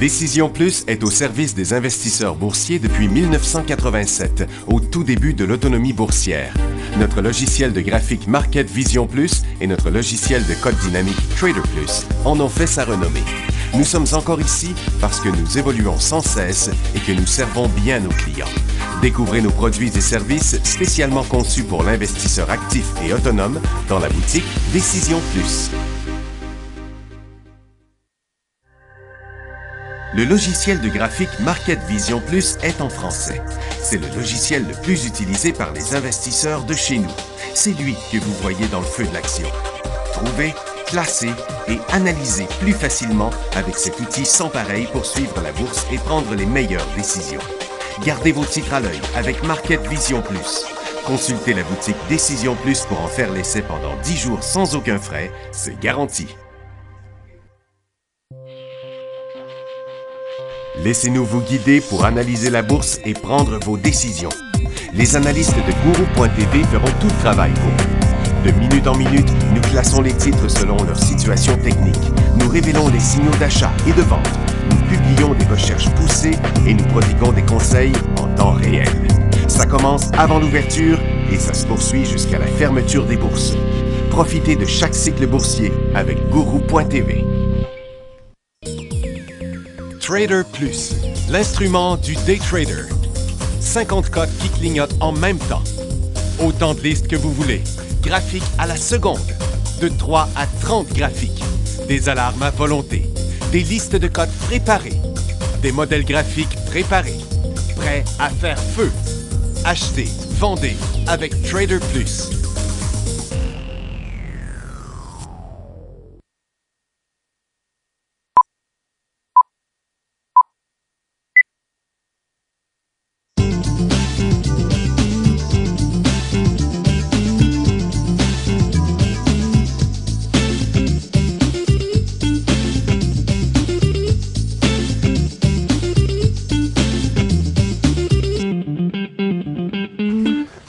Décision Plus est au service des investisseurs boursiers depuis 1987, au tout début de l'autonomie boursière. Notre logiciel de graphique Market Vision Plus et notre logiciel de code dynamique Trader Plus en ont fait sa renommée. Nous sommes encore ici parce que nous évoluons sans cesse et que nous servons bien nos clients. Découvrez nos produits et services spécialement conçus pour l'investisseur actif et autonome dans la boutique Décision Plus. Le logiciel de graphique Market Vision Plus est en français. C'est le logiciel le plus utilisé par les investisseurs de chez nous. C'est lui que vous voyez dans le feu de l'action. Trouvez, classez et analysez plus facilement avec cet outil sans pareil pour suivre la bourse et prendre les meilleures décisions. Gardez vos titres à l'œil avec Market Vision Plus. Consultez la boutique Décision Plus pour en faire l'essai pendant 10 jours sans aucun frais, c'est garanti. Laissez-nous vous guider pour analyser la bourse et prendre vos décisions. Les analystes de Guru.tv feront tout le travail pour vous. De minute en minute, nous classons les titres selon leur situation technique. Nous révélons les signaux d'achat et de vente. Nous publions des recherches poussées et nous prodiguons des conseils en temps réel. Ça commence avant l'ouverture et ça se poursuit jusqu'à la fermeture des bourses. Profitez de chaque cycle boursier avec Guru.tv. Trader Plus, l'instrument du day trader. 50 cotes qui clignotent en même temps. Autant de listes que vous voulez. Graphiques à la seconde. De 3 à 30 graphiques. Des alarmes à volonté. Des listes de cotes préparées. Des modèles graphiques préparés. Prêts à faire feu. Achetez, vendez avec Trader Plus.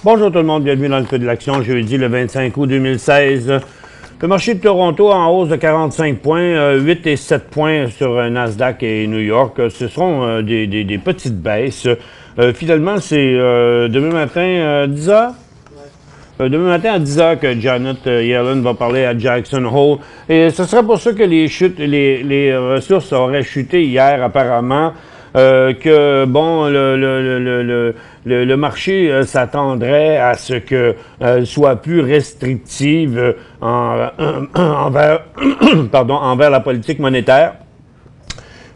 Bonjour tout le monde, bienvenue dans le feu de l'action, jeudi le 25 août 2016. Le marché de Toronto en hausse de 45 points, 8 et 7 points sur Nasdaq et New York. Ce sont des petites baisses. Finalement, c'est demain matin à 10 h? Demain matin à 10 h que Janet Yellen va parler à Jackson Hole. Et ce serait pour ça que les ressources auraient chuté hier apparemment. Que bon, le marché s'attendrait à ce qu'elle soit plus restrictive envers la politique monétaire,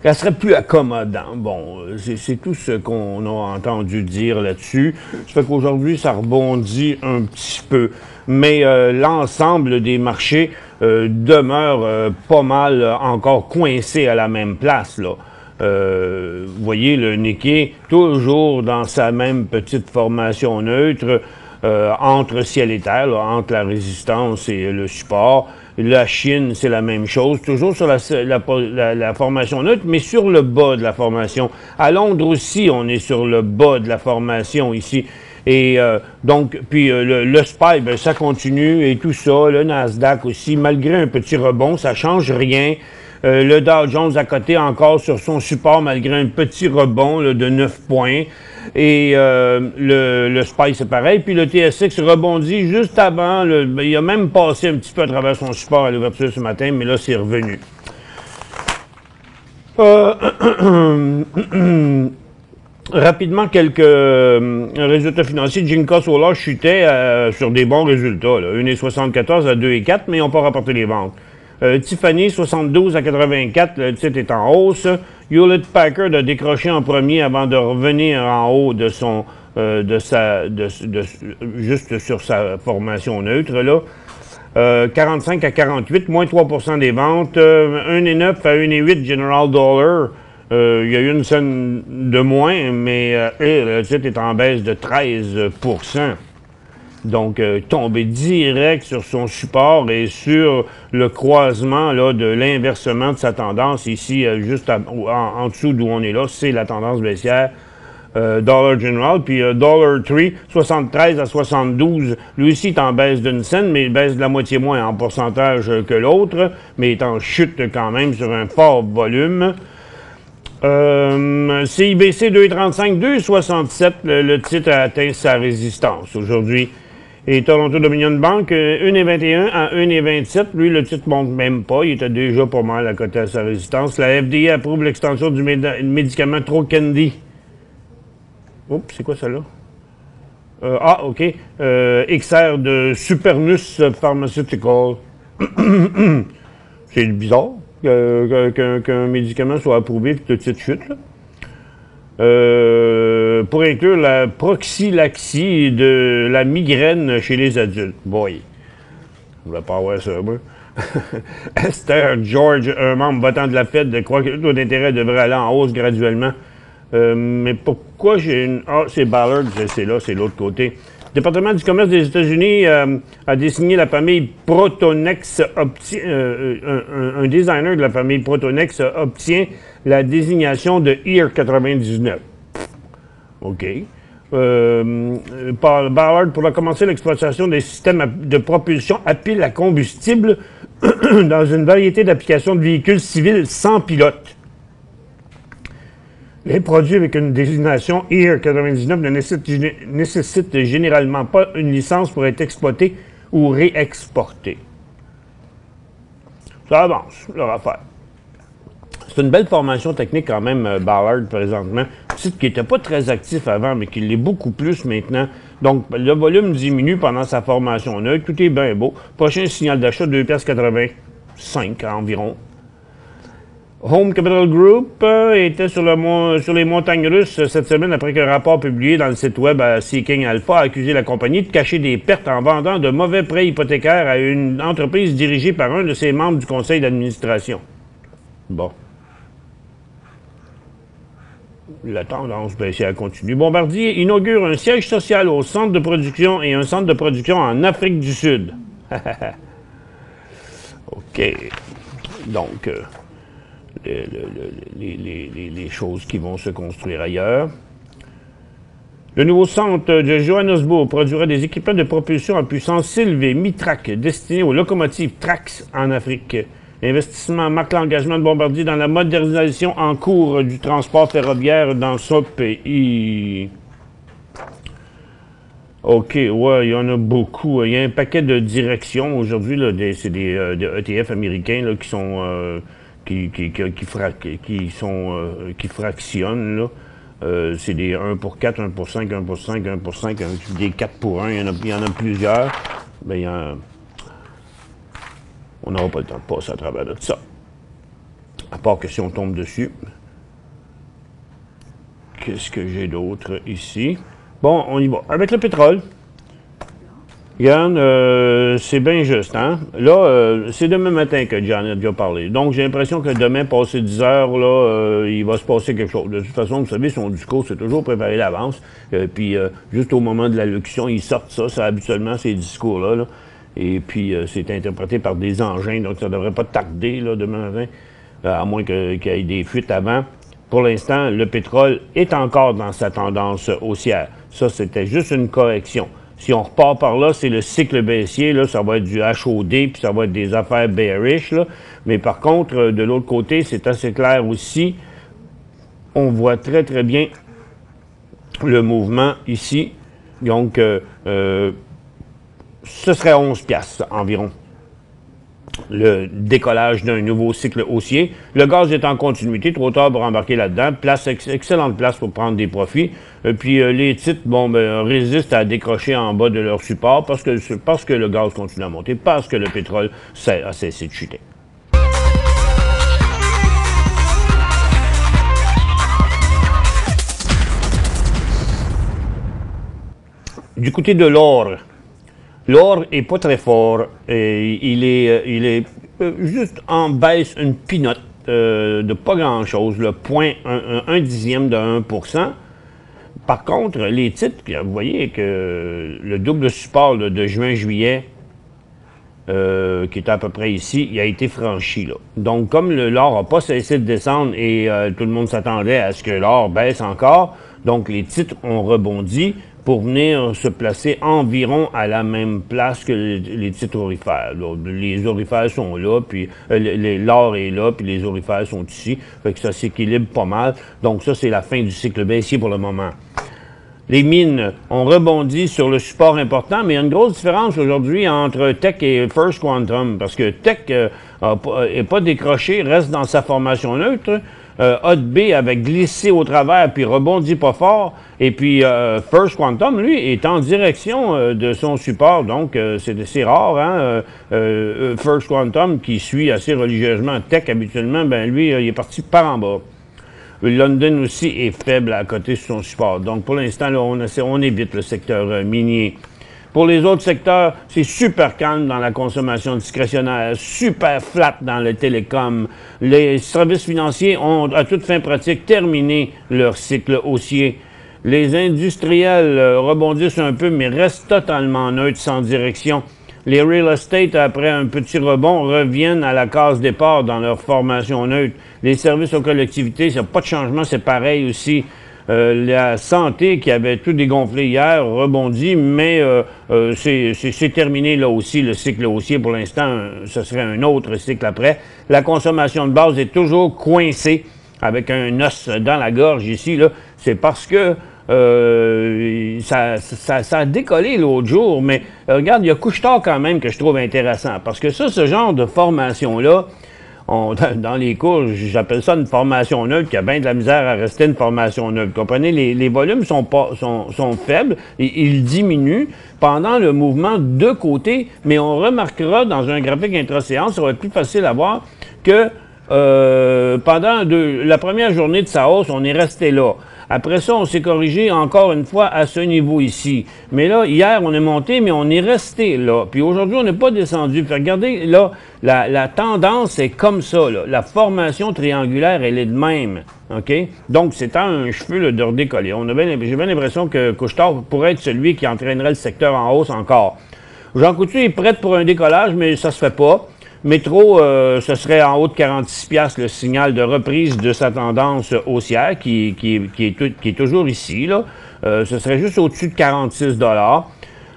qu'elle serait plus accommodante. Bon, c'est tout ce qu'on a entendu dire là-dessus. Ça fait qu'aujourd'hui, ça rebondit un petit peu. Mais l'ensemble des marchés demeure pas mal encore coincé à la même place, là. Vous voyez le Nikkei toujours dans sa même petite formation neutre entre ciel et terre, là, entre la résistance et le support. La Chine, c'est la même chose, toujours sur la formation neutre, mais sur le bas de la formation. À Londres aussi, on est sur le bas de la formation ici. Et donc, puis le SPY, ben, ça continue et tout ça. Le Nasdaq aussi, malgré un petit rebond, ça change rien. Le Dow Jones à côté encore sur son support malgré un petit rebond là, de 9 points. Et le SPY, c'est pareil. Puis le TSX rebondit juste avant. Il a même passé un petit peu à travers son support à l'ouverture ce matin, mais là, c'est revenu. Rapidement, quelques résultats financiers. Jinko Solar chutait sur des bons résultats. 1,74 à 2,4, mais ils n'ont pas rapporté les ventes. Tiffany, 72 à 84, le titre est en hausse. Hewlett Packard a décroché en premier avant de revenir en haut de son, juste sur sa formation neutre, là. 45 à 48, moins 3% des ventes. 1,9 à 1,8 General Dollar. Il y a eu une scène de moins, mais le titre est en baisse de 13%. Donc, tombé direct sur son support et sur le croisement là, de l'inversement de sa tendance ici, juste en dessous d'où on est là, c'est la tendance baissière. Dollar General, puis Dollar Tree, 73 à 72, lui aussi est en baisse d'une scène, mais il baisse de la moitié moins en pourcentage que l'autre, mais est en chute quand même sur un fort volume. CIBC 2,35, 2,67. Le titre a atteint sa résistance aujourd'hui. Et Toronto Dominion Bank, 1,21 à 1,27. Lui, le titre ne monte même pas. Il était déjà pas mal à côté de sa résistance. La FDA approuve l'extension du médicament Trokendi. Oups, c'est quoi ça là? OK. XR de Supernus Pharmaceutical. C'est bizarre qu'un médicament soit approuvé et que le titre chute, là. Pour inclure la proxylaxie de la migraine chez les adultes. Boy, je ne voulais pas avoir ça, moi. Esther George, un membre votant de la Fed, croit que le taux d'intérêt devrait aller en hausse graduellement. Mais pourquoi j'ai une... Ah, c'est Ballard, c'est là, c'est l'autre côté. Le département du commerce des États-Unis a désigné la famille Protonex, un designer de la famille Protonex obtient la désignation de EAR 99. OK. Ballard pourra commencer l'exploitation des systèmes de propulsion à pile à combustible dans une variété d'applications de véhicules civils sans pilote. Les produits avec une désignation EAR 99 ne nécessitent généralement pas une licence pour être exploités ou réexportés. Ça avance, leur affaire. C'est une belle formation technique quand même, Ballard, présentement. Site qui n'était pas très actif avant, mais qui l'est beaucoup plus maintenant. Donc, le volume diminue pendant sa formation neutre. Tout est bien beau. Prochain signal d'achat, 2,85 environ. Home Capital Group était sur les montagnes russes cette semaine après qu'un rapport publié dans le site web Seeking Alpha a accusé la compagnie de cacher des pertes en vendant de mauvais prêts hypothécaires à une entreprise dirigée par un de ses membres du conseil d'administration. Bon. La tendance baissière continue. Bombardier inaugure un siège social au centre de production et un centre de production en Afrique du Sud. OK. Donc... les choses qui vont se construire ailleurs. Le nouveau centre de Johannesburg produira des équipements de propulsion à puissance élevée, mi-track, destinés aux locomotives Trax en Afrique. L'investissement marque l'engagement de Bombardier dans la modernisation en cours du transport ferroviaire dans ce pays. OK, ouais, il y en a beaucoup. Il y a un paquet de directions aujourd'hui, c'est des ETF américains là, qui sont... qui fractionnent, là. C'est des 1 pour 4, 1 pour 5, 1 pour 5, 1 pour 5, des 4 pour 1, il y en a plusieurs. Bien, on n'aura pas le temps de passer à travers de ça. À part que si on tombe dessus. Qu'est-ce que j'ai d'autre ici? Bon, on y va. Avec le pétrole. Regarde, c'est bien juste, hein? Là, c'est demain matin que John a déjà parlé. Donc, j'ai l'impression que demain, passé 10 heures, là, il va se passer quelque chose. De toute façon, vous savez, son discours, c'est toujours préparé d'avance. Puis, juste au moment de l'allocution, ils sortent ça habituellement, ces discours-là. Là. Et puis, c'est interprété par des engins, donc ça ne devrait pas tarder, là, demain matin, à moins qu'il y ait des fuites avant. Pour l'instant, le pétrole est encore dans sa tendance haussière. Ça, c'était juste une correction. Si on repart par là, c'est le cycle baissier, là, ça va être du HOD, puis ça va être des affaires bearish, là. Mais par contre, de l'autre côté, c'est assez clair aussi. On voit très, très bien le mouvement ici. Donc, ce serait 11 piastres environ. Le décollage d'un nouveau cycle haussier. Le gaz est en continuité, trop tard pour embarquer là-dedans. Excellente place pour prendre des profits. Puis les titres, résistent à décrocher en bas de leur support parce que le gaz continue à monter, parce que le pétrole a cessé de chuter. Du côté de l'or, l'or est pas très fort. Il est juste en baisse une pinote de pas grand-chose, le un dixième de 1%. Par contre, les titres, vous voyez que le double support là, de juin-juillet, qui est à peu près ici, il a été franchi. Là. Donc, comme l'or n'a pas cessé de descendre et tout le monde s'attendait à ce que l'or baisse encore, donc les titres ont rebondi. pour venir se placer environ à la même place que les titres aurifères. Les aurifères sont là, puis l'or est là, puis les aurifères sont ici. Fait que ça s'équilibre pas mal. Donc ça, c'est la fin du cycle baissier pour le moment. Les mines ont rebondi sur le support important, mais il y a une grosse différence aujourd'hui entre Teck et First Quantum, parce que Teck n'est pas décroché, reste dans sa formation neutre. B avait glissé au travers puis rebondit pas fort. Et puis First Quantum, lui, est en direction de son support. Donc, c'est rare, hein? First Quantum, qui suit assez religieusement Teck habituellement, ben lui, il est parti par en bas. London aussi est faible à côté sur son support. Donc, pour l'instant, on évite le secteur minier. Pour les autres secteurs, c'est super calme dans la consommation discrétionnaire, super flat dans le télécom. Les services financiers ont, à toute fin pratique, terminé leur cycle haussier. Les industriels rebondissent un peu, mais restent totalement neutres, sans direction. Les real estate, après un petit rebond, reviennent à la case départ dans leur formation neutre. Les services aux collectivités, il n'y a pas de changement, c'est pareil aussi. La santé, qui avait tout dégonflé hier, rebondit, mais c'est terminé là aussi, le cycle haussier. Pour l'instant, ce serait un autre cycle après. La consommation de base est toujours coincée, avec un os dans la gorge ici, là. C'est parce que ça a décollé l'autre jour, mais regarde, il y a Couche-Tard quand même que je trouve intéressant, parce que ça, ce genre de formation-là, dans les cours, j'appelle ça une formation neutre, qui a bien de la misère à rester une formation neutre. Comprenez, les volumes sont faibles, et ils diminuent pendant le mouvement de côté, mais on remarquera dans un graphique intra-séance, ça va être plus facile à voir, que pendant la première journée de sa hausse, on est resté là. Après ça, on s'est corrigé encore une fois à ce niveau ici. Mais là, hier, on est monté, mais on est resté là. Puis aujourd'hui, on n'est pas descendu. Puis regardez, là, la tendance est comme ça, là. La formation triangulaire, elle est de même. OK? Donc, c'est un cheveu là, de redécoller. J'ai bien l'impression que Couche-Tard pourrait être celui qui entraînerait le secteur en hausse encore. Jean Coutu est prêt pour un décollage, mais ça se fait pas. Métro, ce serait en haut de 46$ le signal de reprise de sa tendance haussière qui est toujours ici, là. Ce serait juste au-dessus de 46$.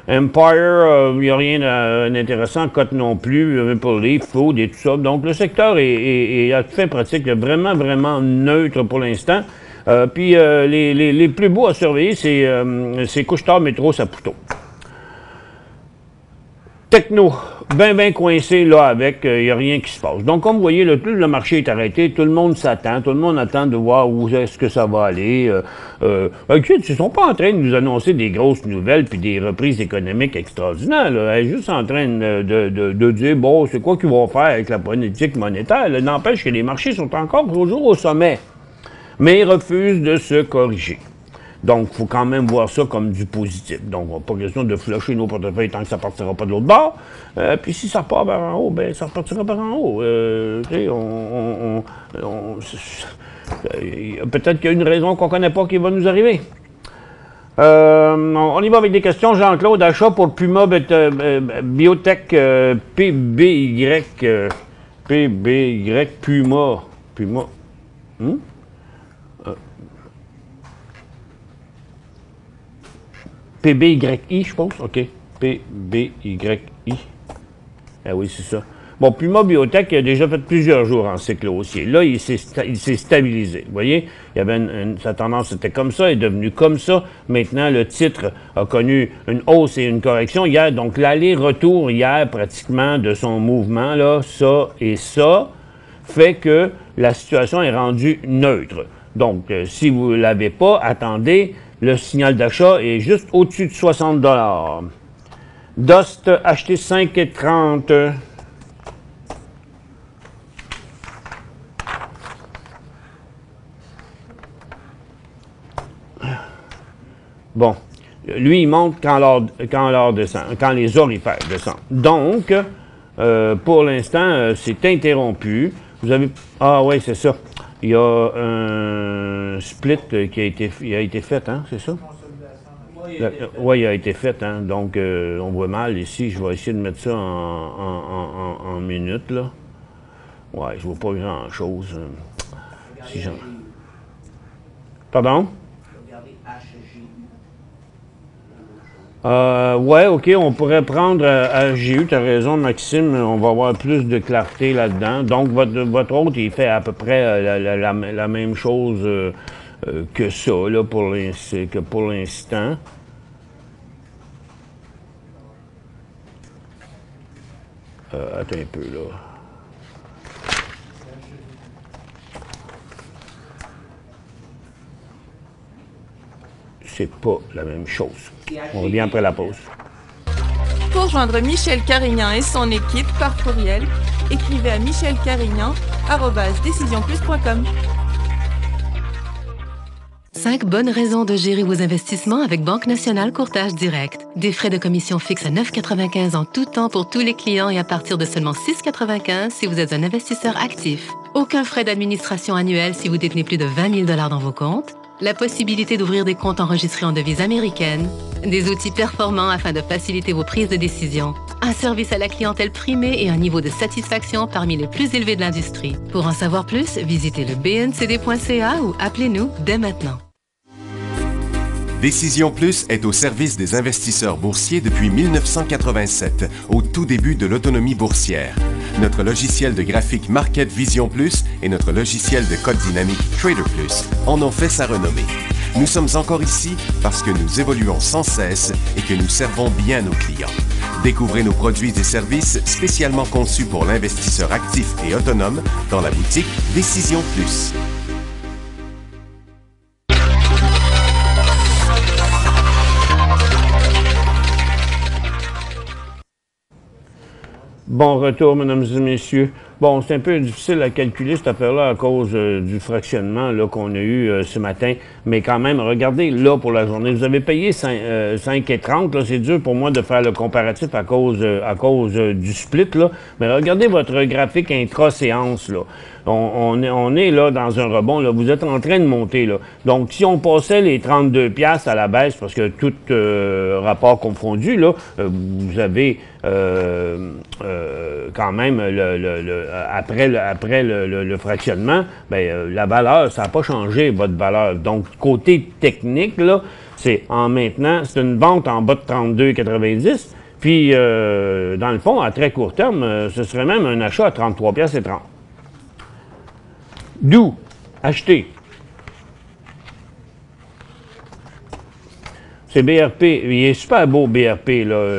Empire, il n'y a rien d'intéressant, cote non plus, Maple Leaf, Food et tout ça. Donc, le secteur est à toute fin pratique, vraiment, vraiment neutre pour l'instant. Puis, les plus beaux à surveiller, c'est Couche-Tard, Métro, Saputo. Techno, bien coincé là avec, il n'y a rien qui se passe. Donc, comme vous voyez, le marché est arrêté, tout le monde s'attend, tout le monde attend de voir où est-ce que ça va aller. Écoute, ils ne sont pas en train de nous annoncer des grosses nouvelles puis des reprises économiques extraordinaires. Là. Ils sont juste en train de dire, bon, c'est quoi qu'ils vont faire avec la politique monétaire. N'empêche que les marchés sont encore toujours au sommet, mais ils refusent de se corriger. Donc, il faut quand même voir ça comme du positif. Donc, pas question de flusher nos portefeuilles tant que ça ne partira pas de l'autre bord. Puis si ça part vers en haut, ben ça repartira par en haut. Peut-être qu'il y a une raison qu'on ne connaît pas qui va nous arriver. On y va avec des questions. Jean-Claude, achat pour Puma Biotech PBY. PBY Puma. Puma. PBYI, je pense. OK. PBYI. Ah oui, c'est ça. Bon, Puma Biotech a déjà fait plusieurs jours en cycle haussier. Là, il s'est stabilisé. Vous voyez, il y avait sa tendance était comme ça, est devenue comme ça. Maintenant, le titre a connu une hausse et une correction hier. Donc, l'aller-retour hier, pratiquement, de son mouvement, là, ça et ça, fait que la situation est rendue neutre. Donc, si vous ne l'avez pas, attendez. Le signal d'achat est juste au-dessus de 60$. Dost, acheté 5,30$. Bon, lui, il monte quand l'or descend, quand les aurifères descendent. Donc, pour l'instant, c'est interrompu. Vous avez... Ah oui, c'est ça. Il y a un split qui a été fait, hein, c'est ça? Oui, il a été fait, hein. Donc, on voit mal ici. Je vais essayer de mettre ça en minutes, là. Ouais, je vois pas grand-chose. Si Pardon? Ouais, OK, on pourrait prendre AGU, tu as raison, Maxime, on va avoir plus de clarté là-dedans. Donc, votre hôte, il fait à peu près la même chose que ça, là, pour l'instant. Attends un peu, là. C'est pas la même chose. On revient après la pause. Pour joindre Michel Carignan et son équipe par courriel, écrivez à michelcarignan@decisionplus.com. 5 bonnes raisons de gérer vos investissements avec Banque Nationale Courtage Direct. Des frais de commission fixes à 9,95 en tout temps pour tous les clients et à partir de seulement 6,95 si vous êtes un investisseur actif. Aucun frais d'administration annuel si vous détenez plus de 20 000 $ dans vos comptes. La possibilité d'ouvrir des comptes enregistrés en devise américaine. Des outils performants afin de faciliter vos prises de décision. Un service à la clientèle primé et un niveau de satisfaction parmi les plus élevés de l'industrie. Pour en savoir plus, visitez le bncd.ca ou appelez-nous dès maintenant. Décision Plus est au service des investisseurs boursiers depuis 1987, au tout début de l'autonomie boursière. Notre logiciel de graphique Market Vision Plus et notre logiciel de code dynamique Trader Plus en ont fait sa renommée. Nous sommes encore ici parce que nous évoluons sans cesse et que nous servons bien nos clients. Découvrez nos produits et services spécialement conçus pour l'investisseur actif et autonome dans la boutique Décision Plus. Bon retour, mesdames et messieurs. Bon, c'est un peu difficile à calculer cette affaire-là à cause du fractionnement qu'on a eu ce matin. Mais quand même, regardez là pour la journée. Vous avez payé 5,30. Là, c'est dur pour moi de faire le comparatif à cause du split. Là. Mais regardez votre graphique intra-séance. Là. On est là dans un rebond. Là. Vous êtes en train de monter. Là. Donc, si on passait les 32 piastres à la baisse, parce que tout rapport confondu, là, vous avez quand même après le fractionnement, ben, la valeur, ça n'a pas changé, votre valeur. Donc, côté technique, là, c'est en maintenant, c'est une vente en bas de 32,90. Puis, dans le fond, à très court terme, ce serait même un achat à 33 piastres et 30. D'où acheter. C'est BRP. Il est super beau, BRP. Là.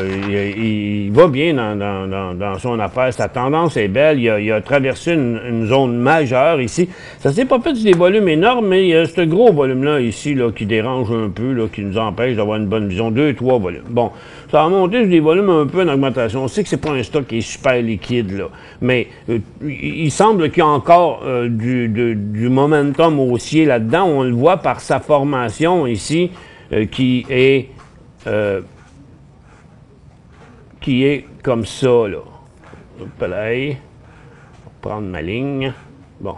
Il va bien dans son affaire. Sa tendance est belle. Il a traversé une zone majeure ici. Ça s'est pas fait sur des volumes énormes, mais il y a ce gros volume-là ici là, qui dérange un peu, là, qui nous empêche d'avoir une bonne vision. 2-3 volumes. Bon, ça a monté sur des volumes un peu en augmentation. On sait que c'est pas un stock qui est super liquide, là. Mais il semble qu'il y a encore du momentum haussier là-dedans. On le voit par sa formation ici. Qui est comme ça, là. Play. Prendre ma ligne. Bon.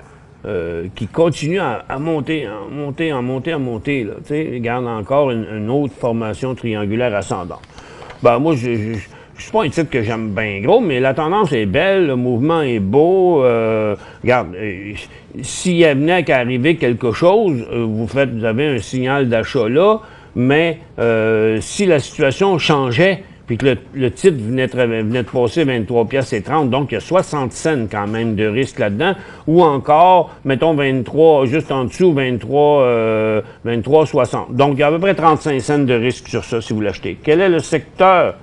Qui continue à monter, à monter, là. Tu sais, regarde encore une autre formation triangulaire ascendante. Ben, moi, je suis pas un titre que j'aime bien gros, mais la tendance est belle, le mouvement est beau. Regarde, s'il venait qu'à arriver quelque chose, vous avez un signal d'achat là, mais si la situation changeait, puis que le titre venait de passer 23 piastres et 30, donc il y a 60 cents quand même de risque là-dedans, ou encore, mettons 23, juste en dessous, 23,60. Donc il y a à peu près 35 cents de risque sur ça si vous l'achetez. Quel est le secteur?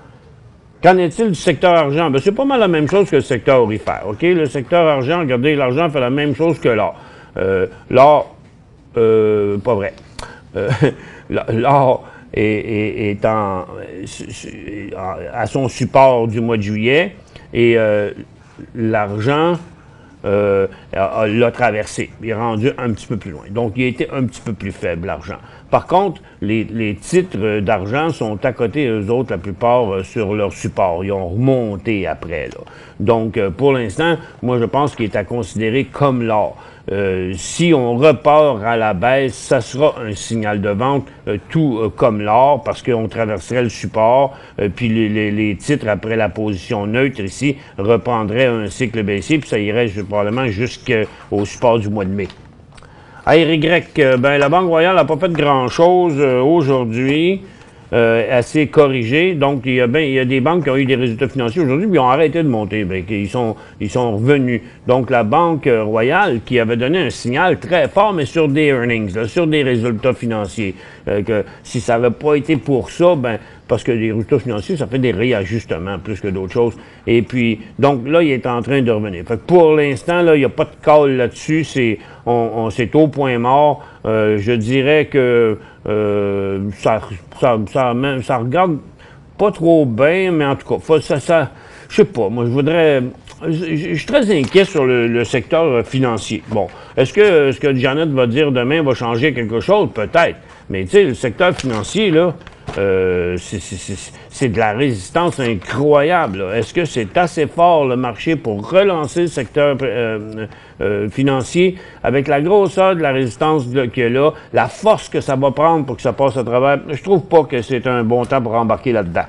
Qu'en est-il du secteur argent? Ben, c'est pas mal la même chose que le secteur aurifère, OK? Le secteur argent, regardez, l'argent fait la même chose que l'or. L'or, pas vrai. L'or est à son support du mois de juillet et l'argent l'a traversé. Il est rendu un petit peu plus loin. Donc, il a été un petit peu plus faible, l'argent. Par contre, les titres d'argent sont à côté, eux autres, la plupart, sur leur support. Ils ont remonté après, là. Donc, pour l'instant, moi, je pense qu'il est à considérer comme l'or. Si on repart à la baisse, ça sera un signal de vente, tout comme l'or, parce qu'on traverserait le support, puis les titres, après la position neutre ici, reprendraient un cycle baissier, puis ça irait probablement jusqu'au support du mois de mai. ARY, ben la Banque Royale n'a pas fait grand-chose aujourd'hui. assez corrigé. Donc, il y a des banques qui ont eu des résultats financiers aujourd'hui, puis ils ont arrêté de monter. Bien, ils sont revenus. Donc, la Banque Royale, qui avait donné un signal très fort, mais sur des earnings, là, sur des résultats financiers, que si ça n'avait pas été pour ça, ben parce que les résultats financiers, ça fait des réajustements plus que d'autres choses. Et puis, donc là, il est en train de revenir. Fait que pour l'instant, là, il n'y a pas de call là-dessus. C'est au point mort. Je dirais que ça regarde pas trop bien, mais en tout cas, je sais pas. Moi, je suis très inquiet sur le secteur financier. Bon, est-ce que Janet va dire demain va changer quelque chose? Peut-être. Mais tu sais, le secteur financier, là, c'est de la résistance incroyable. Est-ce que c'est assez fort, le marché, pour relancer le secteur financier avec la grosseur de la résistance qu'il y a là, la force que ça va prendre pour que ça passe à travers? Je trouve pas que c'est un bon temps pour embarquer là-dedans.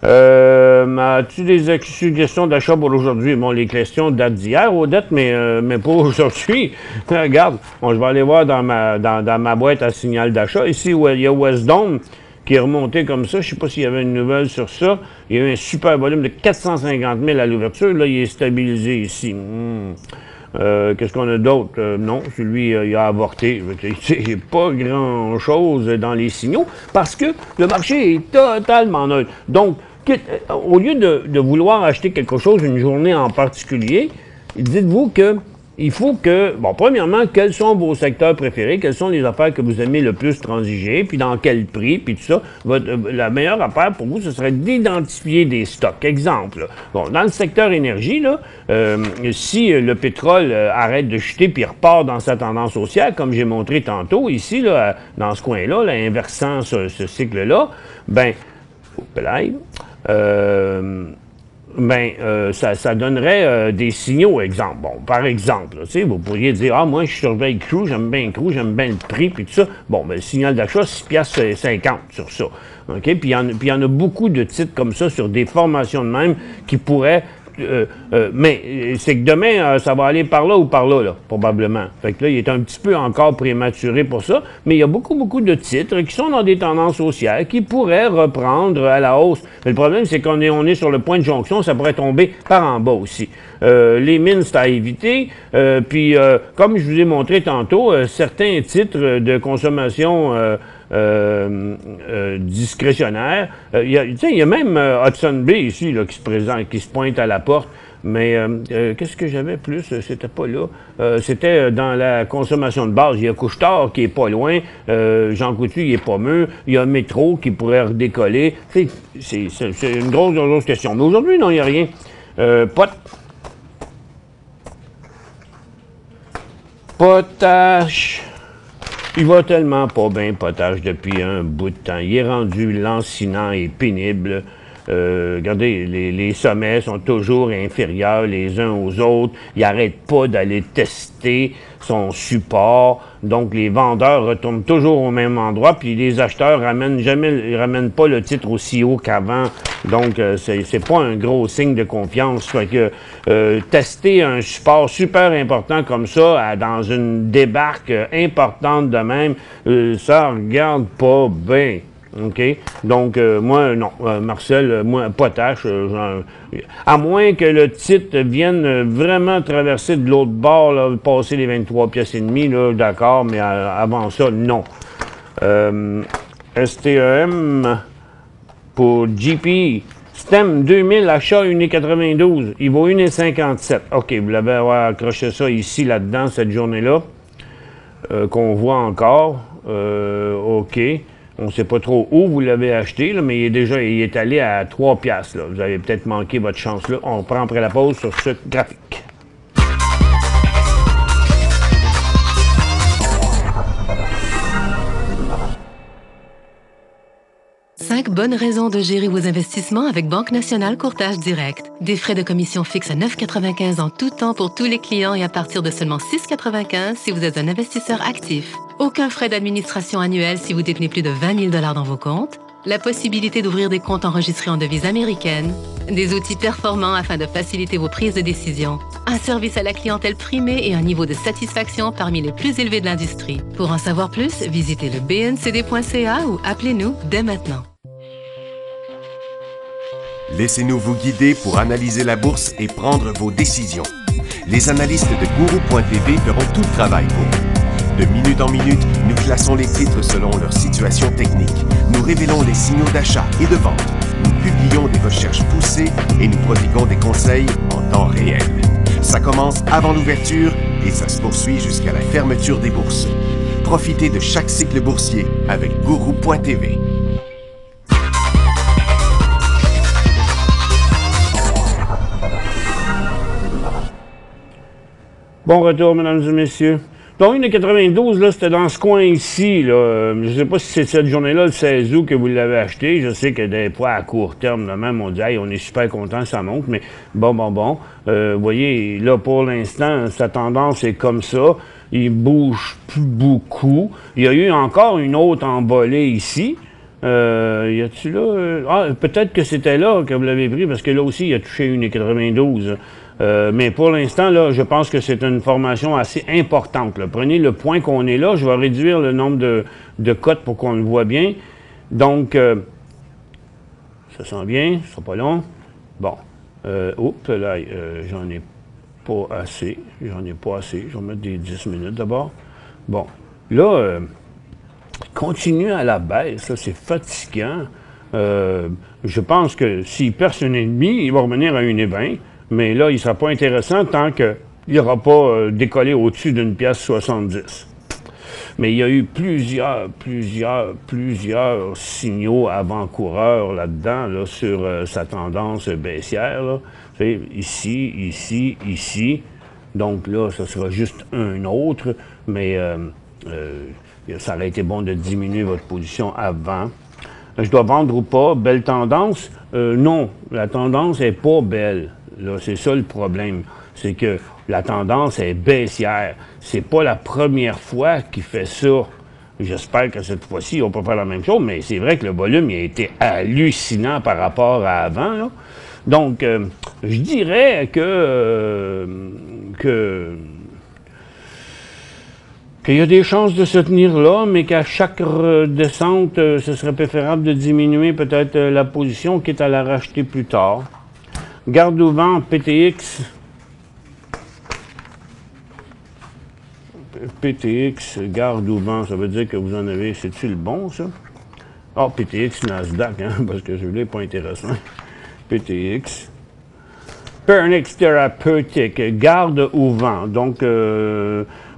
As-tu des suggestions d'achat pour aujourd'hui? Bon, les questions datent d'hier, Odette, mais pour aujourd'hui. Regarde, je vais aller voir dans ma boîte à signal d'achat. Ici, il y a Westdome qui est remonté comme ça. Je ne sais pas s'il y avait une nouvelle sur ça. Il y a eu un super volume de 450 000 à l'ouverture. Là, il est stabilisé ici. Qu'est-ce qu'on a d'autre? Non, celui, il a avorté. Il n'y a pas grand-chose dans les signaux parce que le marché est totalement neutre. Donc, au lieu de vouloir acheter quelque chose, une journée en particulier, dites-vous que il faut que, bon, premièrement, quels sont vos secteurs préférés, quelles sont les affaires que vous aimez le plus transiger, puis dans quel prix, puis tout ça. La meilleure affaire pour vous, ce serait d'identifier des stocks. Exemple, bon, dans le secteur énergie, là, si le pétrole arrête de chuter puis repart dans sa tendance haussière, comme j'ai montré tantôt, ici, là, dans ce coin-là, là, inversant ce cycle-là, ben, ça donnerait des signaux, exemple. Bon, par exemple, vous pourriez dire, moi, je surveille Cru, j'aime bien le prix, puis tout ça. Bon, le signal d'achat, 6,50$ sur ça. OK? Puis il y en a beaucoup de titres comme ça sur des formations de même qui pourraient... mais c'est que demain, ça va aller par là ou par là, probablement. Fait que là, il est un petit peu encore prématuré pour ça, mais il y a beaucoup de titres qui sont dans des tendances haussières qui pourraient reprendre à la hausse. Mais le problème, c'est qu'on est sur le point de jonction, ça pourrait tomber par en bas aussi. Les mines, c'est à éviter. Puis, comme je vous ai montré tantôt, certains titres de consommation discrétionnaire. Il y a même Hudson Bay ici là, qui se pointe à la porte. Mais qu'est-ce que j'avais plus? C'était pas là. C'était dans la consommation de base. Il y a Couche-Tard qui est pas loin. Jean Coutu, il est pas mieux. Il y a Métro qui pourrait redécoller. C'est une grosse question. Mais aujourd'hui, non, il n'y a rien. Potache. Il va tellement pas bien, Potache, depuis un bout de temps. Il est rendu lancinant et pénible. Regardez, les sommets sont toujours inférieurs les uns aux autres. Il n'arrête pas d'aller tester son support. Donc, les vendeurs retournent toujours au même endroit, puis les acheteurs ramènent pas le titre aussi haut qu'avant. Donc, c'est pas un gros signe de confiance. Fait que tester un support super important comme ça, dans une débarque importante de même, ça regarde pas bien. OK? Donc, moi, non. Marcel, moi, Potache, à moins que le titre vienne vraiment traverser de l'autre bord, là, passer les 23,5$, là, d'accord, mais avant ça, non. STEM pour GP. STEM 2000, achat 1,92. Il vaut 1,57. OK, vous l'avez accroché ça ici, là-dedans, cette journée-là, qu'on voit encore. OK. On ne sait pas trop où vous l'avez acheté, là, mais il est allé à 3$. Là. Vous avez peut-être manqué votre chance là. On prend après la pause sur ce graphique. Cinq bonnes raisons de gérer vos investissements avec Banque Nationale Courtage Direct. Des frais de commission fixes à 9,95 en tout temps pour tous les clients et à partir de seulement 6,95 si vous êtes un investisseur actif. Aucun frais d'administration annuel si vous détenez plus de 20 000 $ dans vos comptes. La possibilité d'ouvrir des comptes enregistrés en devise américaine. Des outils performants afin de faciliter vos prises de décision. Un service à la clientèle primé et un niveau de satisfaction parmi les plus élevés de l'industrie. Pour en savoir plus, visitez le bncd.ca ou appelez-nous dès maintenant. Laissez-nous vous guider pour analyser la bourse et prendre vos décisions. Les analystes de Guru.tv feront tout le travail pour vous. De minute en minute, nous classons les titres selon leur situation technique. Nous révélons les signaux d'achat et de vente. Nous publions des recherches poussées et nous prodiguons des conseils en temps réel. Ça commence avant l'ouverture et ça se poursuit jusqu'à la fermeture des bourses. Profitez de chaque cycle boursier avec Guru.tv. Bon retour, mesdames et messieurs. Donc, 1,92, là, c'était dans ce coin ici, là. Je ne sais pas si c'est cette journée-là, le 16 août, que vous l'avez acheté. Je sais que des fois, à court terme, là, même, on dit, hey, on est super content, ça monte, mais bon. Vous voyez, là, pour l'instant, sa tendance est comme ça. Il bouge plus beaucoup. Il y a eu encore une autre embolée ici. Y a-tu là? Ah, peut-être que c'était là que vous l'avez pris, parce que là aussi, il a touché 1,92. Mais pour l'instant, là, je pense que c'est une formation assez importante, là. Prenez le point qu'on est là. Je vais réduire le nombre de cotes pour qu'on le voit bien. Donc, ça sent bien, ce sera pas long. Bon. Oups, là, j'en ai pas assez. Je vais mettre des 10 minutes d'abord. Bon. Là, continue à la baisse. Ça, c'est fatigant. Je pense que s'il perce 1,5, il va revenir à 1,20. Mais là, il ne sera pas intéressant tant qu'il n'aura pas décollé au-dessus d'une pièce 70. Mais il y a eu plusieurs signaux avant-coureurs là-dedans, là, sur sa tendance baissière. Là. Ici. Donc là, ça sera juste un autre, mais ça aurait été bon de diminuer votre position avant. Je dois vendre ou pas? Belle tendance? Non, la tendance n'est pas belle. Là, c'est ça le problème. C'est que la tendance est baissière. C'est pas la première fois qu'il fait ça. J'espère que cette fois-ci, on peut faire la même chose, mais c'est vrai que le volume il a été hallucinant par rapport à avant, là. Donc, je dirais qu'il y a des chances de se tenir là, mais qu'à chaque descente, ce serait préférable de diminuer peut-être la position, quitte à la racheter plus tard. Garde au vent, PTX. PTX, garde au vent, ça veut dire que vous en avez, c'est-tu le bon, ça? Ah, PTX, Nasdaq, hein, parce que celui-là n'est pas intéressant. PTX. Pernix Thérapeutique, garde au vent. Donc,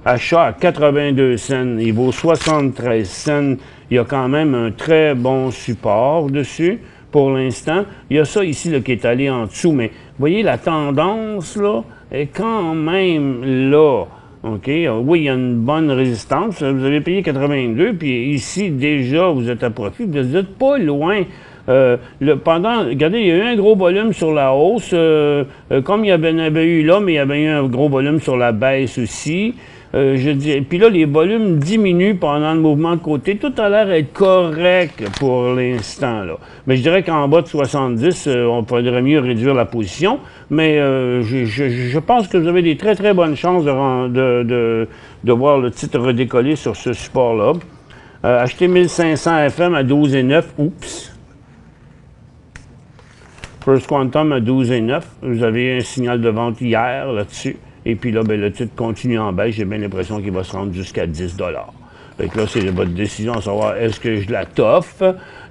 achat à 82 cents, il vaut 73 cents. Il y a quand même un très bon support dessus. Pour l'instant, il y a ça ici là, qui est allé en dessous, mais vous voyez, la tendance là, est quand même là. OK? Oui, il y a une bonne résistance. Vous avez payé 82, puis ici, déjà, vous êtes à profit. Vous n'êtes pas loin. Regardez, il y a eu un gros volume sur la hausse, comme il y avait eu là, mais il y avait eu un gros volume sur la baisse aussi. Puis là, les volumes diminuent pendant le mouvement de côté. Tout a l'air d'être correct pour l'instant, là. Mais je dirais qu'en bas de 70, on pourrait mieux réduire la position. Mais je pense que vous avez des très, très bonnes chances de voir le titre redécoller sur ce support-là. Acheter 1500 FM à 12,9. Oups. First Quantum à 12,9. Vous avez un signal de vente hier là-dessus. Et puis là, ben, le titre continue en baisse. J'ai bien l'impression qu'il va se rendre jusqu'à 10 $. Fait que là, c'est votre décision à savoir, est-ce que je la toffe?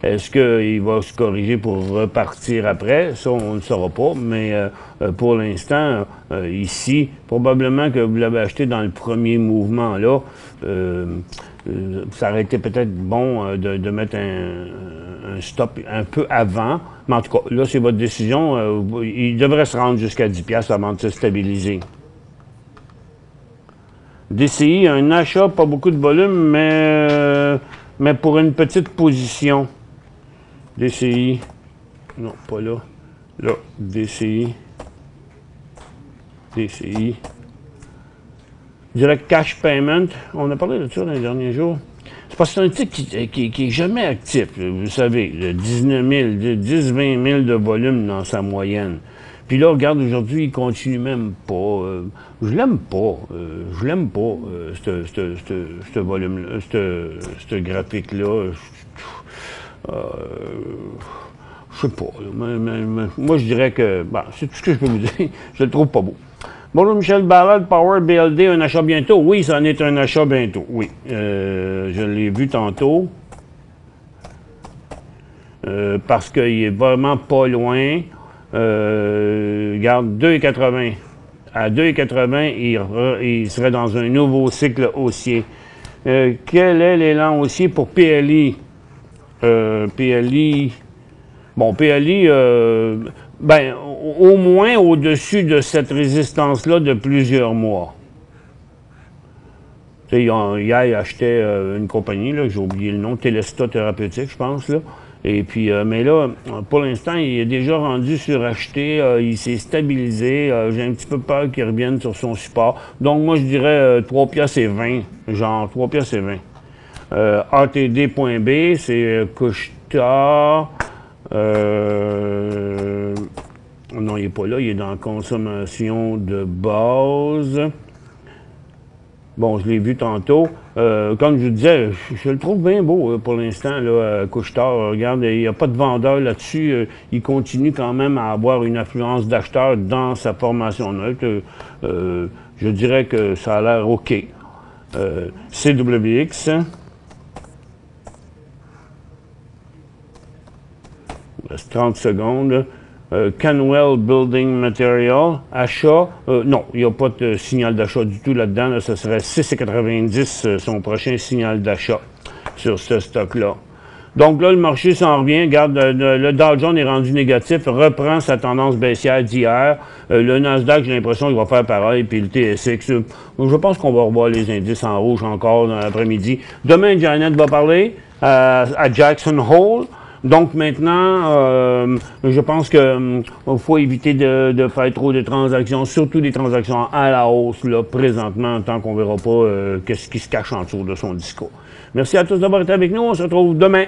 Est-ce qu'il va se corriger pour repartir après? Ça, on ne le saura pas. Mais pour l'instant, ici, probablement que vous l'avez acheté dans le premier mouvement là. Ça aurait été peut-être bon de mettre un stop un peu avant. Mais en tout cas, là, c'est votre décision. Il devrait se rendre jusqu'à 10 $ avant de se stabiliser. DCI, un achat, pas beaucoup de volume, mais pour une petite position. DCI, non, pas là. Là, DCI. Direct Cash Payment, on a parlé de ça dans les derniers jours. C'est parce que c'est un titre qui est jamais actif, vous savez, 19 000, 10-20 000 de volume dans sa moyenne. Puis là, regarde, aujourd'hui, il continue même pas. Je l'aime pas. Ce volume-là, ce graphique-là. Je sais pas. Moi, je dirais que... Bon, c'est tout ce que je peux vous dire. Je le trouve pas beau. Bonjour, Michel Ballard, Power BLD, un achat bientôt? Oui, ça en est un achat bientôt, oui. Je l'ai vu tantôt. Parce qu'il est vraiment pas loin. Regarde, 2,80. À 2,80, il serait dans un nouveau cycle haussier. Quel est l'élan haussier pour PLI? PLI... Bon, PLI, ben, au moins au-dessus de cette résistance-là de plusieurs mois. Tu sais, hier, il achetait une compagnie, j'ai oublié le nom, Telesta Thérapeutique, je pense, là. Et puis, mais là, pour l'instant, il est déjà rendu suracheté, il s'est stabilisé, j'ai un petit peu peur qu'il revienne sur son support. Donc, moi, je dirais 3 piastres et 20, genre 3 piastres et 20. ATD.B, c'est Couche-Tard. Non, il n'est pas là, il est dans consommation de base. Bon, je l'ai vu tantôt. Comme je vous disais, je le trouve bien beau pour l'instant, Couche-Tard. Regarde, il n'y a pas de vendeur là-dessus. Il continue quand même à avoir une affluence d'acheteurs dans sa formation neutre. Je dirais que ça a l'air OK. CWX. Il reste 30 secondes. Canwell Building Material, achat, non, il n'y a pas de signal d'achat du tout là-dedans. Là, ce serait 6,90 son prochain signal d'achat sur ce stock-là. Donc là, le marché s'en revient. Regarde, le Dow Jones est rendu négatif, reprend sa tendance baissière d'hier. Le Nasdaq, j'ai l'impression qu'il va faire pareil, puis le TSX. Je pense qu'on va revoir les indices en rouge encore dans l'après-midi. Demain, Janet va parler à Jackson Hole. Donc maintenant, je pense qu'il faut éviter de faire trop de transactions, surtout des transactions à la hausse, là, présentement, tant qu'on ne verra pas qu'est-ce qui se cache en dessous de son discours. Merci à tous d'avoir été avec nous. On se retrouve demain.